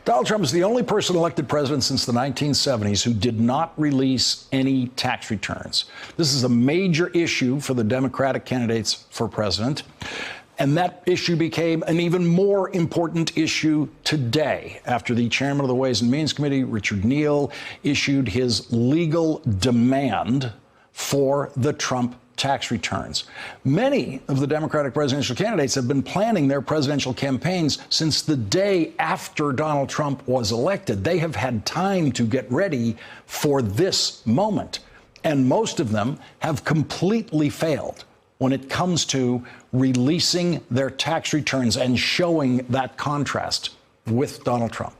Donald Trump is the only person elected president since the 1970s who did not release any tax returns. This is a major issue for the Democratic candidates for president. And that issue became an even more important issue today after the chairman of the Ways and Means Committee, Richard Neal, issued his legal demand for the Trump tax returns. Many of the Democratic presidential candidates have been planning their presidential campaigns since the day after Donald Trump was elected. They have had time to get ready for this moment. And most of them have completely failed when it comes to releasing their tax returns and showing that contrast with Donald Trump.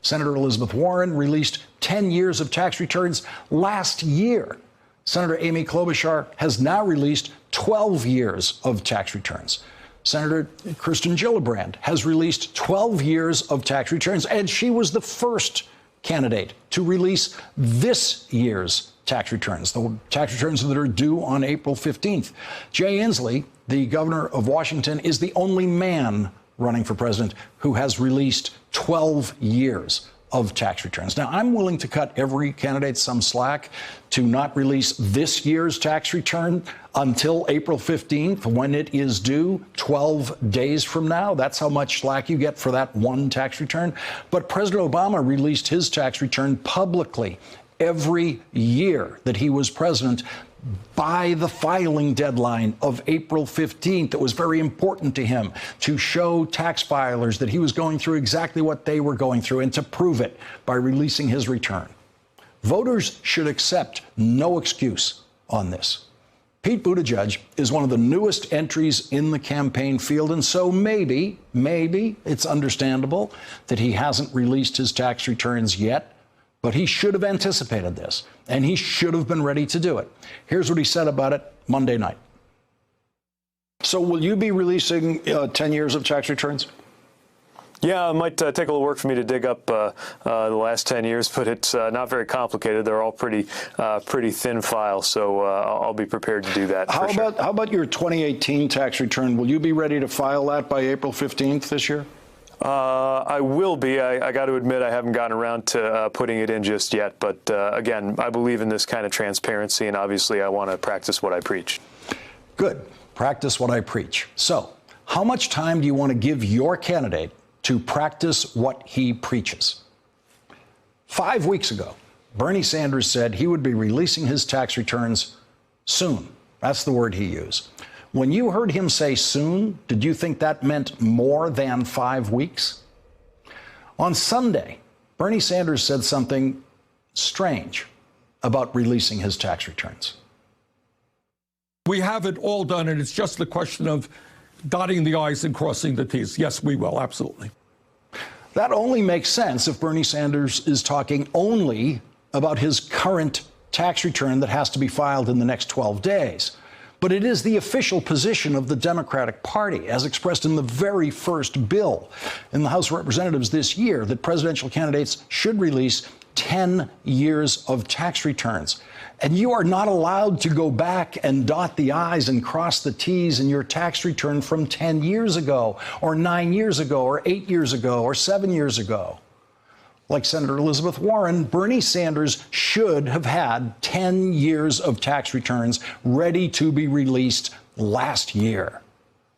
Senator Elizabeth Warren released 10 years of tax returns last year. Senator Amy Klobuchar has now released 12 years of tax returns. Senator Kirsten Gillibrand has released 12 years of tax returns, and she was the first candidate to release this year's tax returns, the tax returns that are due on April 15th. Jay Inslee, the governor of Washington, is the only man running for president who has released 12 years of tax returns. Now, I'm willing to cut every candidate some slack to not release this year's tax return until April 15th, when it is due 12 days from now. That's how much slack you get for that one tax return. But President Obama released his tax return publicly every year that he was president by the filing deadline of April 15th. It was very important to him to show tax filers that he was going through exactly what they were going through and to prove it by releasing his return. Voters should accept no excuse on this. Pete Buttigieg is one of the newest entries in the campaign field, and so maybe it's understandable that he hasn't released his tax returns yet. But he should have anticipated this, and he should have been ready to do it. Here's what he said about it Monday night. So will you be releasing 10 years of tax returns? Yeah, it might take a little work for me to dig up the last 10 years, but it's not very complicated. They're all pretty thin files, so I'll be prepared to do that. How about your 2018 tax return? Will you be ready to file that by April 15th this year? I will be. I got to admit I haven't gotten around to putting it in just yet. But again, I believe in this kind of transparency, and obviously I want to practice what I preach. Good. Practice what I preach. So how much time do you want to give your candidate to practice what he preaches? 5 weeks ago, Bernie Sanders said he would be releasing his tax returns soon. That's the word he used. When you heard him say soon, did you think that meant more than 5 weeks? On Sunday, Bernie Sanders said something strange about releasing his tax returns. We have it all done, and it's just the question of dotting the I's and crossing the T's. Yes, we will, absolutely. That only makes sense if Bernie Sanders is talking only about his current tax return that has to be filed in the next 12 days. But it is the official position of the Democratic Party, as expressed in the very first bill in the House of Representatives this year, that presidential candidates should release 10 years of tax returns. And you are not allowed to go back and dot the I's and cross the T's in your tax return from 10 years ago, or 9 years ago, or 8 years ago, or 7 years ago. Like Senator Elizabeth Warren, Bernie Sanders should have had 10 years of tax returns ready to be released last year.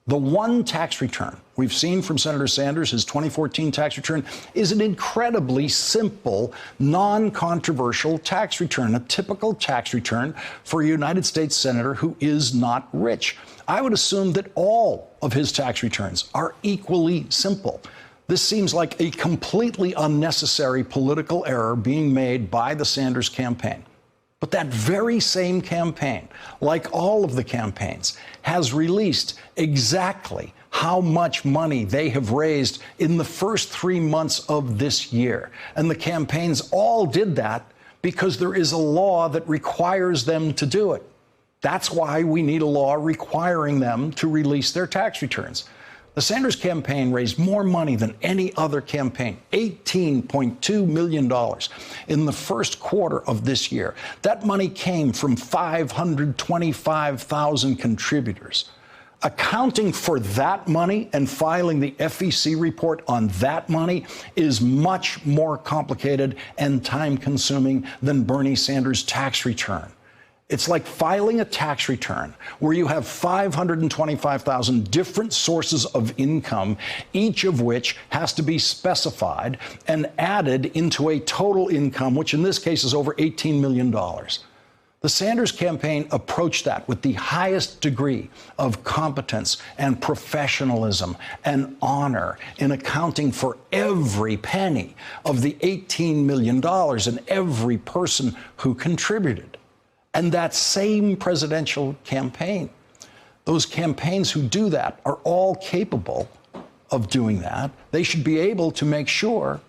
The one tax return we've seen from Senator Sanders, his 2014 tax return, is an incredibly simple, non-controversial tax return, a typical tax return for a United States senator who is not rich. I would assume that all of his tax returns are equally simple. This seems like a completely unnecessary political error being made by the Sanders campaign. But that very same campaign, like all of the campaigns, has released exactly how much money they have raised in the first 3 months of this year. And the campaigns all did that because there is a law that requires them to do it. That's why we need a law requiring them to release their tax returns. The Sanders campaign raised more money than any other campaign, $18.2 million in the first quarter of this year. That money came from 525,000 contributors. accounting for that money and filing the FEC report on that money is much more complicated and time-consuming than Bernie Sanders' tax return. It's like filing a tax return where you have 525,000 different sources of income, each of which has to be specified and added into a total income, which in this case is over $18 million. The Sanders campaign approached that with the highest degree of competence and professionalism and honor in accounting for every penny of the $18 million and every person who contributed. And that same presidential campaign, those campaigns who do that are all capable of doing that. They should be able to make sure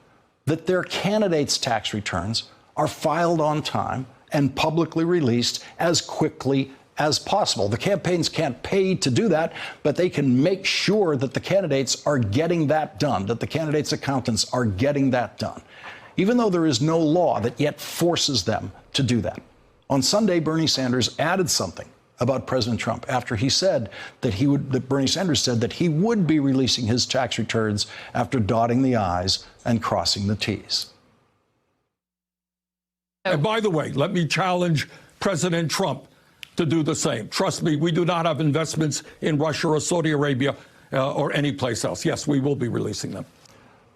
that their candidates' tax returns are filed on time and publicly released as quickly as possible. The campaigns can't pay to do that, but they can make sure that the candidates are getting that done, that the candidates' accountants are getting that done, even though there is no law that yet forces them to do that. On Sunday, Bernie Sanders added something about President Trump after he said that Bernie Sanders said that he would be releasing his tax returns after dotting the I's and crossing the T's. And by the way, let me challenge President Trump to do the same. Trust me, we do not have investments in Russia or Saudi Arabia or any place else. Yes, we will be releasing them.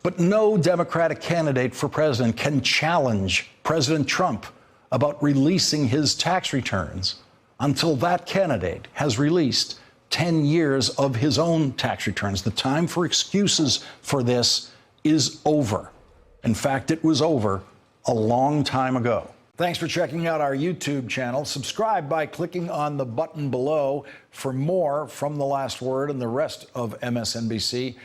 But no Democratic candidate for president can challenge President Trump about releasing his tax returns until that candidate has released 10 years of his own tax returns. The time for excuses for this is over. In fact, it was over a long time ago. Thanks for checking out our YouTube channel. Subscribe by clicking on the button below for more from The Last Word and the rest of MSNBC.